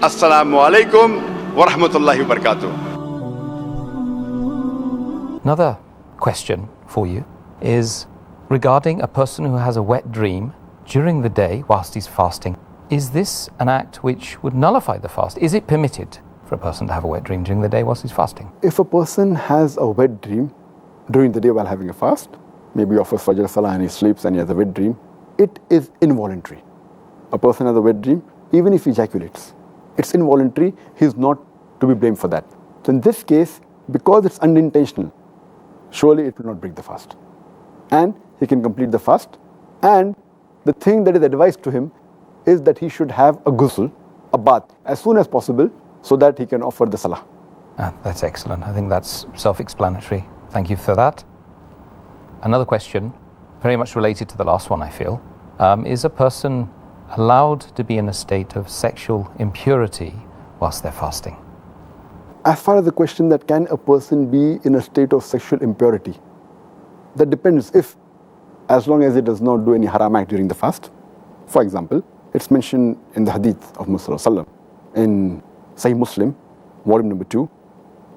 Assalamu alaikum wa rahmatullahi wa barakatuh. Another question for you is regarding a person who has a wet dream during the day whilst he's fasting. Is this an act which would nullify the fast? Is it permitted for a person to have a wet dream during the day whilst he's fasting? If a person has a wet dream during the day while having a fast, maybe offers Fajr Salah and he sleeps and he has a wet dream, it is involuntary. A person has a wet dream, even if he ejaculates, it's involuntary, he is not to be blamed for that. So in this case, because it's unintentional, surely it will not break the fast. And he can complete the fast. And the thing that is advised to him is that he should have a ghusl, a bath, as soon as possible so that he can offer the salah. That's excellent. I think that's self-explanatory. Thank you for that. Another question, very much related to the last one, I feel. Is a person allowed to be in a state of sexual impurity whilst they're fasting? As far as the question that can a person be in a state of sexual impurity, that depends if, as long as it does not do any haram act during the fast. For example, it's mentioned in the hadith of Muhammad in Sahih Muslim, volume number 2,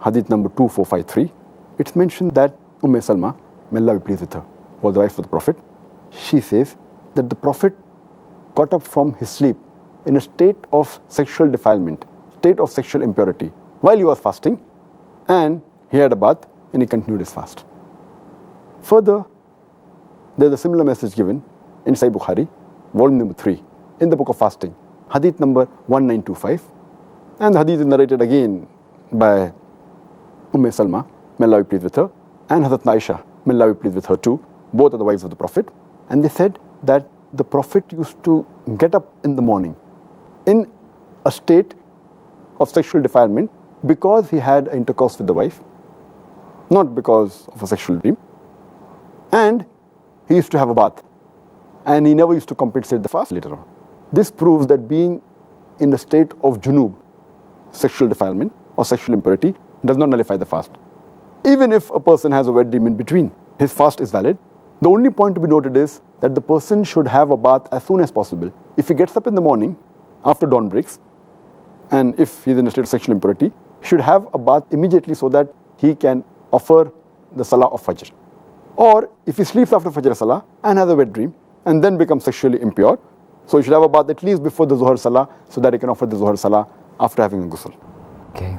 hadith number 2453. It's mentioned that Salma, may Allah be pleased with her, was the wife of the Prophet. She says that the Prophet got up from his sleep in a state of sexual defilement, state of sexual impurity, while he was fasting, and he had a bath and he continued his fast. Further, there's a similar message given in Sahih Bukhari, volume number 3, in the book of fasting, hadith number 1925, and the hadith is narrated again by Salma, may Allah be pleased with her, and Hazrat Aisha, may Allah be pleased with her too. Both are the wives of the Prophet. And they said that the Prophet used to get up in the morning in a state of sexual defilement because he had intercourse with the wife, not because of a sexual dream. And he used to have a bath. And he never used to compensate the fast later on. This proves that being in the state of junub, sexual defilement or sexual impurity, does not nullify the fast. Even if a person has a wet dream in between, his fast is valid. The only point to be noted is that the person should have a bath as soon as possible. If he gets up in the morning, after dawn breaks, and if he's in a state of sexual impurity, he should have a bath immediately so that he can offer the Salah of Fajr. Or if he sleeps after Fajr Salah and has a wet dream, and then becomes sexually impure, so he should have a bath at least before the Zuhr Salah so that he can offer the Zuhr Salah after having a ghusl. Okay,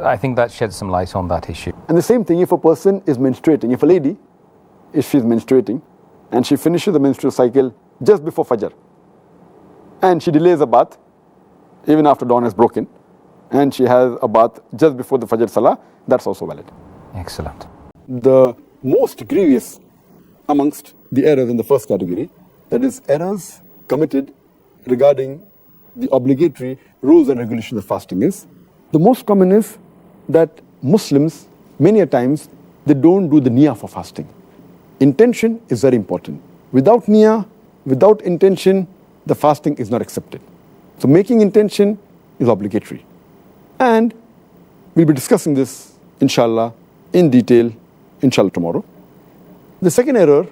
I think that sheds some light on that issue. And the same thing if a person is menstruating. If a lady, if she's menstruating and she finishes the menstrual cycle just before Fajr and she delays a bath even after dawn is broken and she has a bath just before the Fajr Salah, that's also valid. Excellent. The most grievous amongst the errors in the first category, that is errors committed regarding the obligatory rules and regulations of fasting, is the most common is that Muslims, many a times, they don't do the niyyah for fasting. Intention is very important. Without niyyah, without intention, the fasting is not accepted. So making intention is obligatory. And we'll be discussing this, inshallah, in detail, inshallah, tomorrow. The second error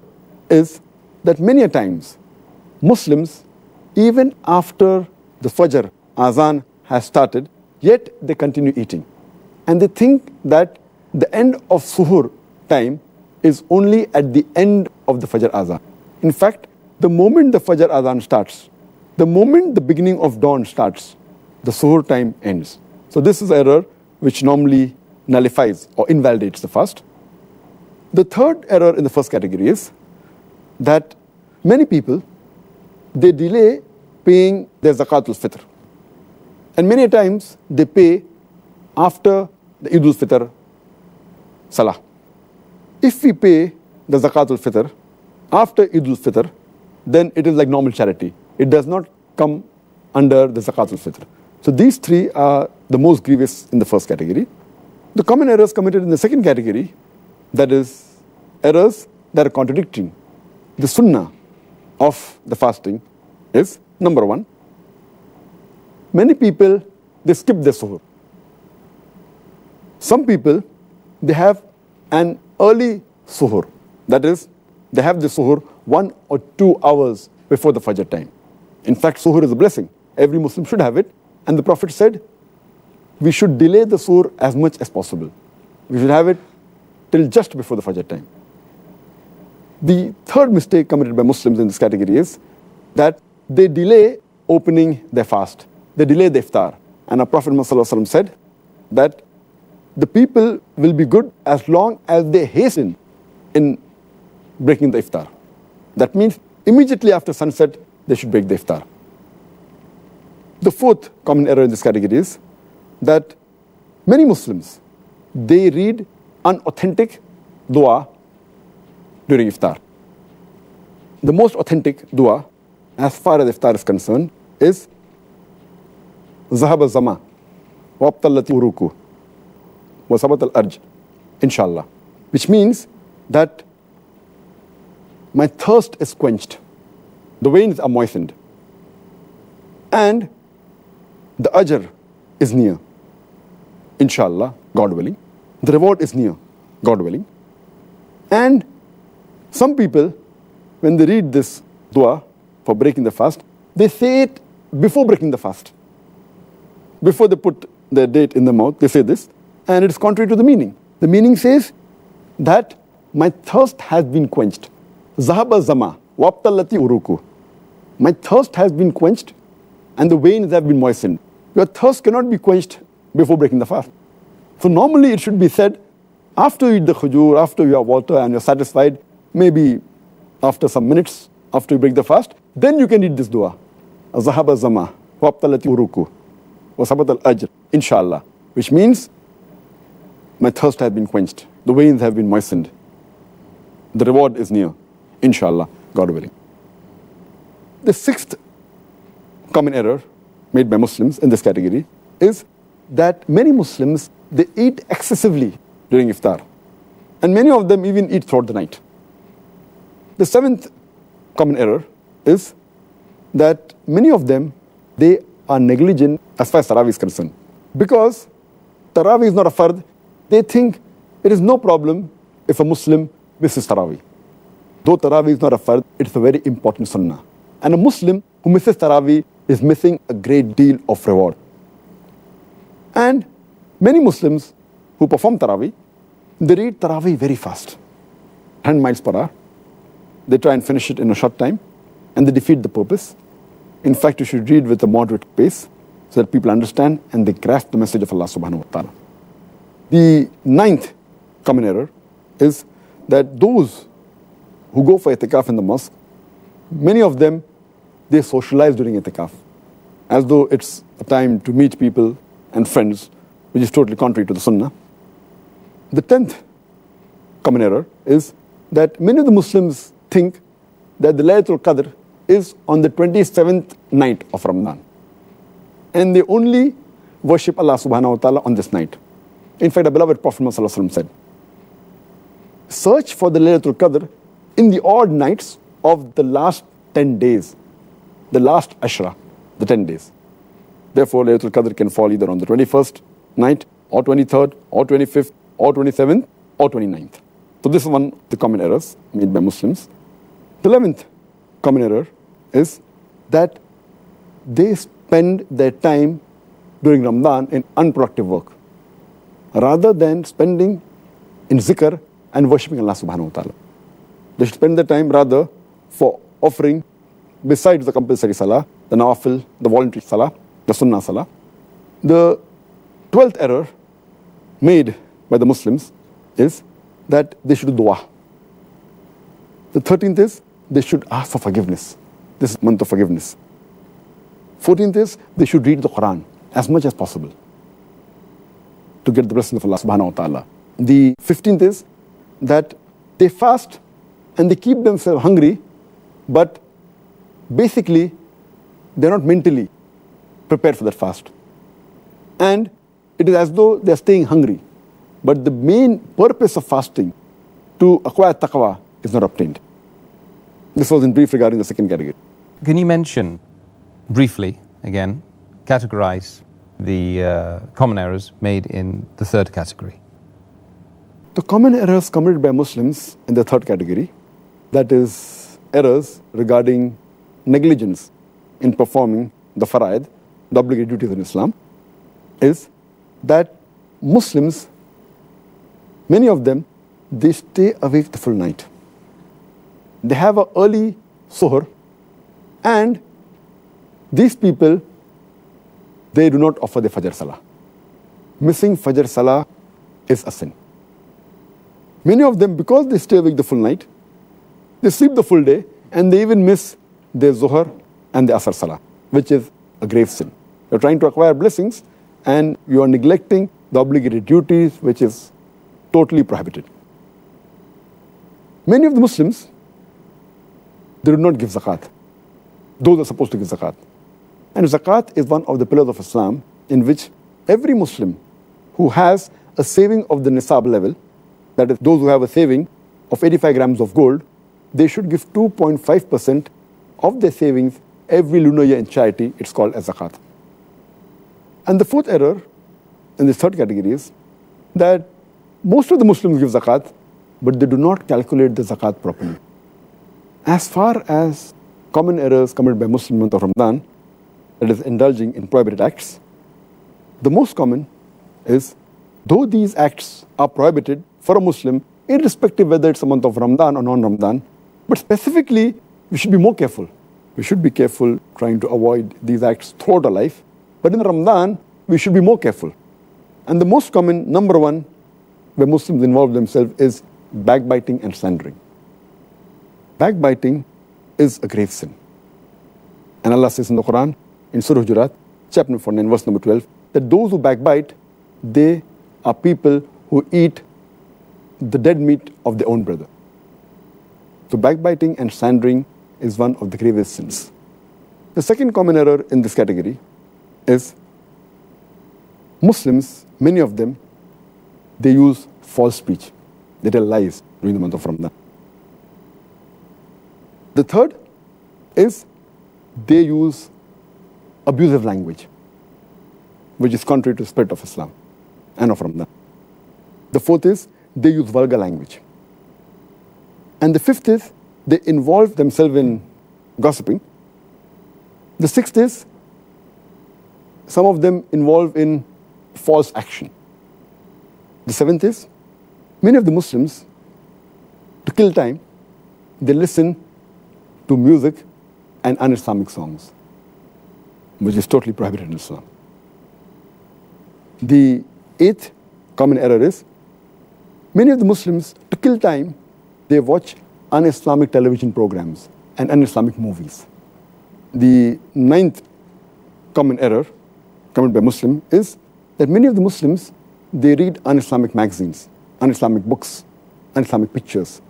is that many a times, Muslims, even after the Fajr Azan has started, yet they continue eating. And they think that the end of Suhur time is only at the end of the Fajr Azan. In fact, the moment the Fajr Azan starts, the moment the beginning of dawn starts, the Suhur time ends. So this is error which normally nullifies or invalidates the fast. The third error in the first category is that many people, they delay paying their Zakatul Fitr. And many times they pay after the Eid al-Fitr Salah. If we pay the Zakatul Fitr after Eid al-Fitr, then it is like normal charity. It does not come under the Zakatul Fitr. So these three are the most grievous in the first category. The common errors committed in the second category, that is errors that are contradicting the sunnah of the fasting, is number one, many people, they skip their suhoor. Some people, they have an early suhoor. That is, they have the suhoor 1 or 2 hours before the Fajr time. In fact, suhoor is a blessing. Every Muslim should have it. And the Prophet said, we should delay the suhoor as much as possible. We should have it till just before the Fajr time. The third mistake committed by Muslims in this category is that they delay opening their fast. They delay the iftar. And our Prophet ﷺ said that the people will be good as long as they hasten in breaking the iftar. That means immediately after sunset, they should break the iftar. The fourth common error in this category is that many Muslims, they read unauthentic dua during iftar. The most authentic dua, as far as iftar is concerned, is Zahaba Zama, Wabtallati Uruku, Wasabat al-Arj, inshallah. Which means that my thirst is quenched, the veins are moistened, and the ajr is near, inshallah, God willing. The reward is near, God willing. And some people, when they read this dua for breaking the fast, they say it before breaking the fast. Before they put their date in the mouth, they say this, and it is contrary to the meaning. The meaning says that my thirst has been quenched. Zahaba zama, wabtallati uruku. My thirst has been quenched, and the veins have been moistened. Your thirst cannot be quenched before breaking the fast. So normally it should be said after you eat the khujur, after you have water and you're satisfied, maybe after some minutes, after you break the fast, then you can read this dua. Zahaba zama, wabtallati uruku, wasabat al-ajr, inshallah. Which means, my thirst has been quenched. The veins have been moistened. The reward is near, inshallah, God willing. The sixth common error made by Muslims in this category is that many Muslims, they eat excessively during iftar. And many of them even eat throughout the night. The seventh common error is that many of them, they are negligent as far as Tarawih is concerned. Because Tarawih is not a fard, they think it is no problem if a Muslim misses Tarawih. Though Tarawih is not a fard, it's a very important sunnah. And a Muslim who misses Tarawih is missing a great deal of reward. And many Muslims who perform Tarawih, they read Tarawih very fast, 10 miles per hour. They try and finish it in a short time, and they defeat the purpose. In fact, you should read with a moderate pace so that people understand and they grasp the message of Allah subhanahu wa ta'ala. The ninth common error is that those who go for itikaf in the mosque, many of them, they socialize during itikaf, as though it's a time to meet people and friends, which is totally contrary to the sunnah. The 10th common error is that many of the Muslims think that the Laylatul Qadr is on the 27th night of Ramadan. And they only worship Allah subhanahu wa ta'ala on this night. In fact, the beloved Prophet ﷺ said, search for the Laylatul Qadr in the odd nights of the last 10 days, the last Ashra, the 10 days. Therefore, Laylatul Qadr can fall either on the 21st night, or 23rd, or 25th, or 27th, or 29th. So this is one of the common errors made by Muslims. The 11th common error is that they spend their time during Ramadan in unproductive work, rather than spending in zikr and worshipping Allah subhanahu wa ta'ala. They should spend their time rather for offering, besides the compulsory salah, the nawafil, the voluntary salah, the sunnah salah. The 12th error made by the Muslims is that they should do dua. The 13th is they should ask for forgiveness. This is month of forgiveness. 14th is they should read the Quran as much as possible to get the blessing of Allah subhanahu wa ta'ala. The 15th is that they fast and they keep themselves hungry, but basically they're not mentally prepared for that fast. And it is as though they're staying hungry, but the main purpose of fasting, to acquire taqwa, is not obtained. This was in brief regarding the second category. Can you mention briefly, again, categorize the common errors made in the third category? The common errors committed by Muslims in the third category, that is errors regarding negligence in performing the faraid, the obligatory duties in Islam, is that Muslims, many of them, they stay awake the full night. They have an early suhr, and these people, they do not offer the Fajr Salah. Missing Fajr Salah is a sin. Many of them, because they stay awake the full night, they sleep the full day, and they even miss their Zuhr and the Asr Salah, which is a grave sin. You're trying to acquire blessings, and you are neglecting the obligatory duties, which is totally prohibited. Many of the Muslims, they do not give zakat. Those are supposed to give zakat. And zakat is one of the pillars of Islam in which every Muslim who has a saving of the nisab level, that is, those who have a saving of 85 grams of gold, they should give 2.5% of their savings every lunar year in charity. It's called as zakat. And the fourth error in this third category is that most of the Muslims give zakat, but they do not calculate the zakat properly. As far as common errors committed by Muslims in the month of Ramadan, that is indulging in prohibited acts, the most common is, though these acts are prohibited for a Muslim, irrespective whether it's a month of Ramadan or non-Ramadan, but specifically, we should be more careful. We should be careful trying to avoid these acts throughout our life. But in Ramadan, we should be more careful. And the most common, number one, where Muslims involve themselves is backbiting and slandering. Backbiting is a grave sin. And Allah says in the Quran, in Surah Hujurat, chapter number 49, verse number 12, that those who backbite, they are people who eat the dead meat of their own brother. So backbiting and slandering is one of the gravest sins. The second common error in this category is Muslims, many of them, they use false speech. They tell lies during the month of Ramadan. The third is they use abusive language, which is contrary to the spirit of Islam and of Ramadan. The fourth is they use vulgar language. And the fifth is they involve themselves in gossiping. The sixth is some of them involve in false action. The seventh is many of the Muslims, to kill time, they listen to music and un-Islamic songs, which is totally prohibited in Islam. The eighth common error is many of the Muslims, to kill time, they watch un-Islamic television programs and un-Islamic movies. The ninth common error committed by Muslims is that many of the Muslims, they read un-Islamic magazines, un-Islamic books, un-Islamic pictures,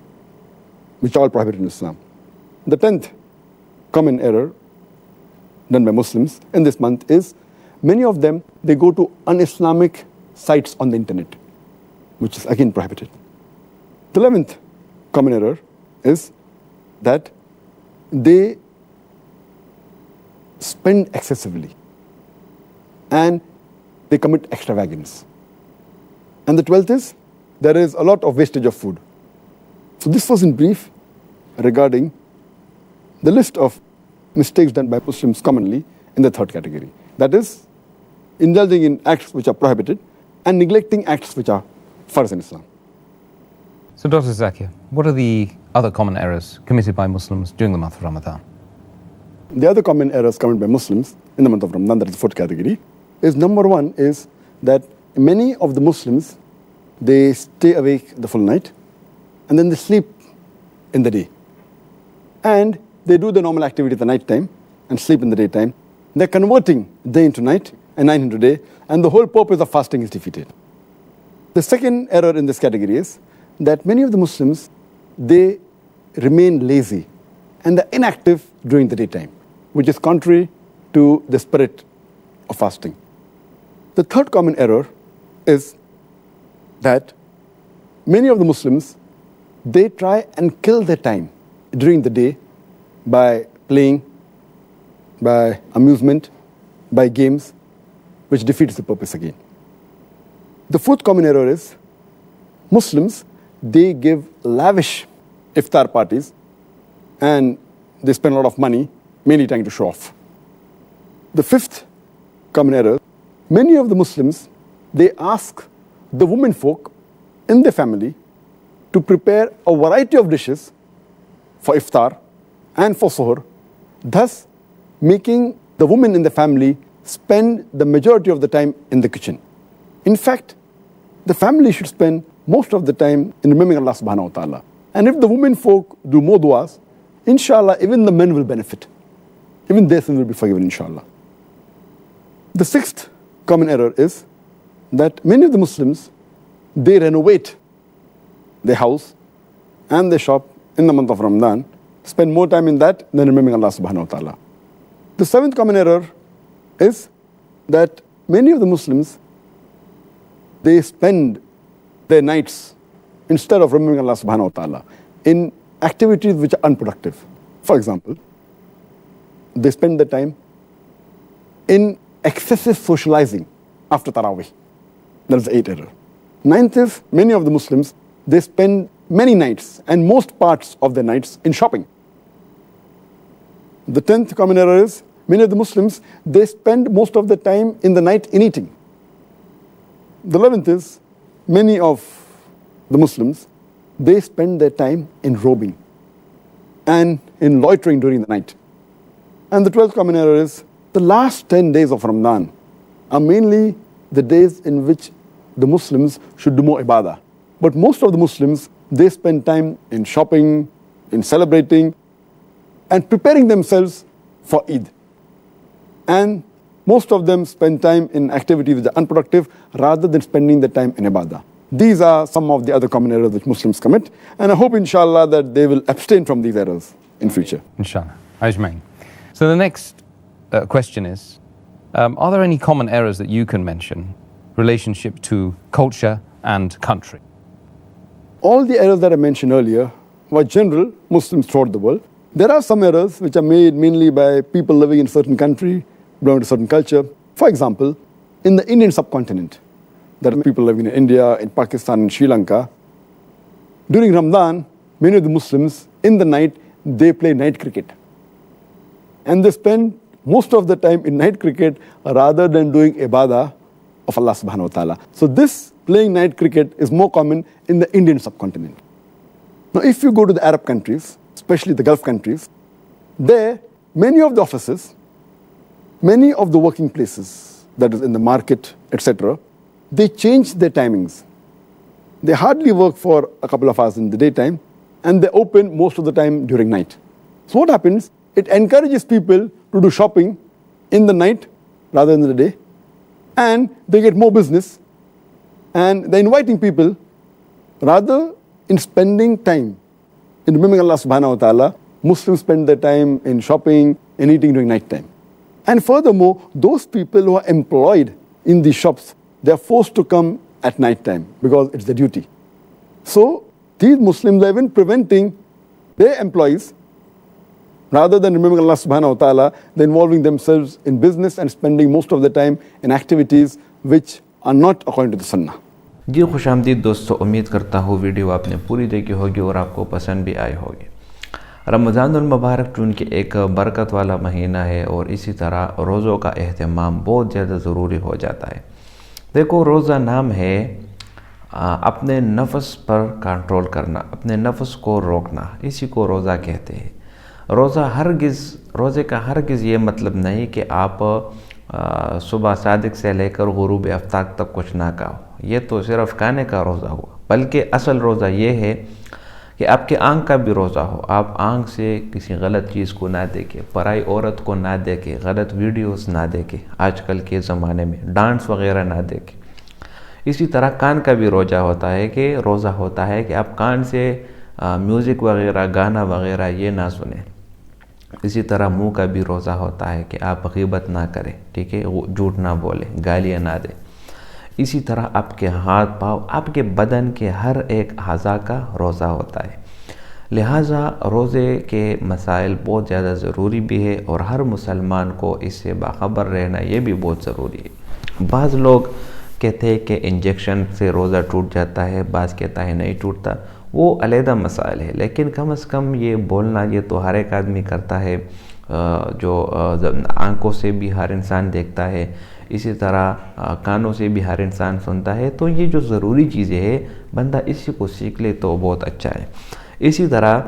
which are all prohibited in Islam. The 10th common error done by Muslims in this month is many of them, they go to un-Islamic sites on the internet, which is again prohibited. The 11th common error is that they spend excessively and they commit extravagance. And the 12th is there is a lot of wastage of food. So this was in brief regarding the list of mistakes done by Muslims commonly in the third category. That is, indulging in acts which are prohibited and neglecting acts which are farz in Islam. So Dr. Zakir, what are the other common errors committed by Muslims during the month of Ramadan? The other common errors committed by Muslims in the month of Ramadan, that is the fourth category, is number one is that many of the Muslims, they stay awake the full night and then they sleep in the day. And they do the normal activity at the night time and sleep in the daytime. They're converting day into night and night into day, and the whole purpose of fasting is defeated. The second error in this category is that many of the Muslims, they remain lazy and they're inactive during the daytime, which is contrary to the spirit of fasting. The third common error is that many of the Muslims, they try and kill their time during the day by playing, by amusement, by games, which defeats the purpose again. The fourth common error is Muslims, they give lavish iftar parties and they spend a lot of money, mainly trying to show off. The fifth common error. Many of the Muslims, they ask the women folk in their family to prepare a variety of dishes for iftar and for suhoor, thus making the women in the family spend the majority of the time in the kitchen. In fact, the family should spend most of the time in remembering Allah subhanahu wa ta'ala. And if the women folk do more du'as, inshallah, even the men will benefit. Even their sin will be forgiven, inshallah. The sixth common error is that many of the Muslims, they renovate their house and their shop in the month of Ramadan, spend more time in that than remembering Allah subhanahu wa ta'ala. The seventh common error is that many of the Muslims, they spend their nights, instead of remembering Allah subhanahu wa ta'ala, in activities which are unproductive. For example, they spend their time in excessive socializing after Taraweeh. That is the eighth error. Ninth is, many of the Muslims, they spend many nights and most parts of their nights in shopping. The 10th common error is, many of the Muslims, they spend most of the time in the night in eating. The 11th is, many of the Muslims, they spend their time in robing and in loitering during the night. And the 12th common error is, the last 10 days of Ramadan are mainly the days in which the Muslims should do more ibadah. But most of the Muslims, they spend time in shopping, in celebrating, and preparing themselves for Eid. And most of them spend time in activities which are unproductive rather than spending the time in ibadah. These are some of the other common errors which Muslims commit, and I hope inshallah that they will abstain from these errors in future. Inshallah. Ajmain. So the next question is, are there any common errors that you can mention relationship to culture and country? All the errors that I mentioned earlier were general Muslims throughout the world. There are some errors which are made mainly by people living in a certain country, belonging to a certain culture. For example, in the Indian subcontinent, there are people living in India, in Pakistan, in Sri Lanka. During Ramadan, many of the Muslims, in the night, they play night cricket. And they spend most of the time in night cricket rather than doing ibadah of Allah subhanahu wa ta'ala. So this playing night cricket is more common in the Indian subcontinent. Now if you go to the Arab countries, especially the Gulf countries, there many of the offices, many of the working places, that is in the market, etc., they change their timings. They hardly work for a couple of hours in the daytime, and they open most of the time during night. So what happens? It encourages people to do shopping in the night rather than the day, and they get more business, and they're inviting people rather in spending time in remembering Allah subhanahu wa ta'ala. Muslims spend their time in shopping and eating during night time. And furthermore, those people who are employed in these shops, they are forced to come at night time because it's their duty. So these Muslims are even preventing their employees, rather than remembering Allah subhanahu wa ta'ala, they're involving themselves in business and spending most of the time in activities which are not according to the sunnah. जी खुशामदीद दोस्तों, उम्मीद करता हूँ video आपने पूरी देखी होगी और आपको पसंद भी आई होगी। रमज़ानुल मुबारक चूँकि एक बरकत वाला महीना है और इसी तरह रोज़ों का एहतमाम बहुत ज़्यादा ज़रूरी हो जाता है। देखो, रोज़ा नाम है अपने नफ्स पर कंट्रोल करना, अपने नफ्स को रोकना, इसी को रोज़ा कहते हैं। रोज़े का हरगिज़ ये मतलब नहीं कि आप सुबह सादिक से लेकर गुरूब आफ्ताब तक कुछ ना खाओ, ये तो सिर्फ खाने का रोज़ा हुआ। बल्कि असल रोज़ा ये है कि आपके आँख का भी रोज़ा हो, आप आँख से किसी गलत चीज़ को ना देखें, पराई औरत को ना देखें, गलत वीडियोस ना देखें, आजकल के ज़माने में डांस वगैरह ना देखें। इसी तरह कान का भी रोज़ा होता है कि रोज़ा होता है कि आप कान से म्यूज़िक वगैरह, गाना वगैरह ये ना सुने। इसी तरह मुंह का भी रोज़ा होता है कि आप ग़ीबत ना करें, ठीक है, झूठ ना बोलें, गालियाँ ना दें। इसी तरह आपके हाथ पाँव, आपके बदन के हर एक अज़ा का रोज़ा होता है। लिहाजा रोज़े के मसाइल बहुत ज़्यादा ज़रूरी भी है और हर मुसलमान को इससे बाखबर रहना ये भी बहुत ज़रूरी है। बाज़ लोग कहते हैं कि इंजेक्शन से रोज़ा टूट जाता है, बाज़ कहता है नहीं टूटता, वो अलहदा मसाइल है। लेकिन कम से कम ये बोलना ये तो हर एक आदमी करता है, जो आंखों से भी हर इंसान देखता है। اسی طرح کانوں سے بھی ہر انسان سنتا ہے. تو یہ جو ضروری چیزیں ہیں بندہ اسی کو سیکھ لے تو بہت اچھا ہے. اسی طرح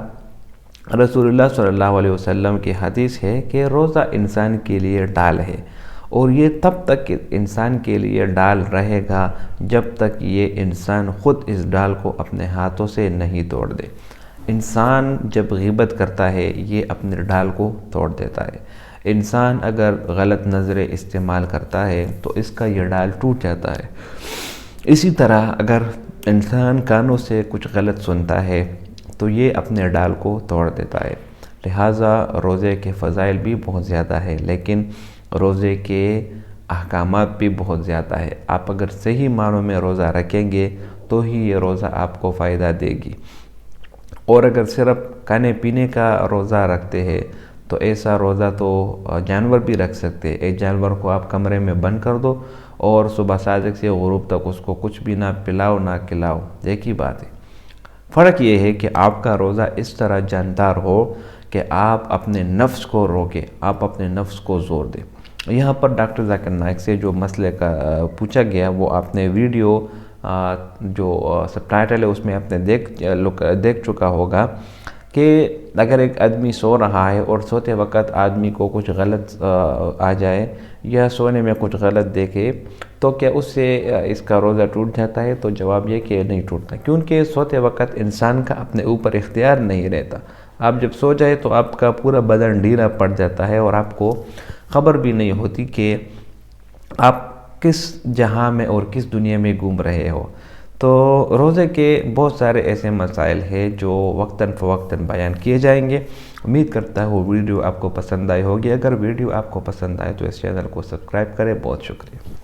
رسول اللہ صلی اللہ علیہ وسلم کی حدیث ہے کہ روزہ انسان کے لیے ڈال ہے، اور یہ تب تک انسان کے لیے ڈال رہے گا جب تک یہ انسان خود اس ڈال کو اپنے ہاتھوں سے نہیں توڑ دے. انسان جب غیبت کرتا ہے یہ اپنے ڈال کو توڑ دیتا ہے. انسان اگر غلط نظریں استعمال کرتا ہے تو اس کا یہ ڈال ٹوٹ جاتا ہے. اسی طرح اگر انسان کانوں سے کچھ غلط سنتا ہے تو یہ اپنے ڈال کو توڑ دیتا ہے. لہٰذا روزے کے فضائل بھی بہت زیادہ ہے، لیکن روزے کے احکامات بھی بہت زیادہ ہے. آپ اگر صحیح معنوں میں روزہ رکھیں گے تو ہی یہ روزہ آپ کو فائدہ دے گی، اور اگر صرف کھانے پینے کا روزہ رکھتے ہیں تو ایسا روزہ تو جانور بھی رکھ سکتے ہیں. ایک جانور کو آپ کمرے میں بند کر دو اور صبح صادق سے غروب تک اس کو کچھ بھی نہ پلاؤ نہ کھلاؤ، ایک ہی بات ہے. فرق یہ ہے کہ آپ کا روزہ اس طرح جاندار ہو کہ آپ اپنے نفس کو روکیں، آپ اپنے نفس کو زور دیں. یہاں پر ڈاکٹر ذاکر نائک سے جو مسئلے کا پوچھا گیا وہ آپ نے ویڈیو جو سب ٹائٹل ہے اس میں آپ نے دیکھ چکا ہوگا کہ اگر ایک آدمی سو رہا ہے اور سوتے وقت آدمی کو کچھ غلط آ جائے یا سونے میں کچھ غلط دیکھے تو کیا اس سے اس کا روزہ ٹوٹ جاتا ہے؟ تو جواب یہ کہ نہیں ٹوٹتا، کیونکہ سوتے وقت انسان کا اپنے اوپر اختیار نہیں رہتا. آپ جب سو جائے تو آپ کا پورا بدن ڈھیلا پڑ جاتا ہے اور آپ کو خبر بھی نہیں ہوتی کہ آپ کس جہاں میں اور کس دنیا میں گھوم رہے ہو. تو روزے کے بہت سارے ایسے مسائل ہیں جو وقتاً فوقتاً بیان کیے جائیں گے. امید کرتا ہوں ویڈیو آپ کو پسند آئی ہوگی. اگر ویڈیو آپ کو پسند آئے تو اس چینل کو سبسکرائب کریں. بہت شکریہ.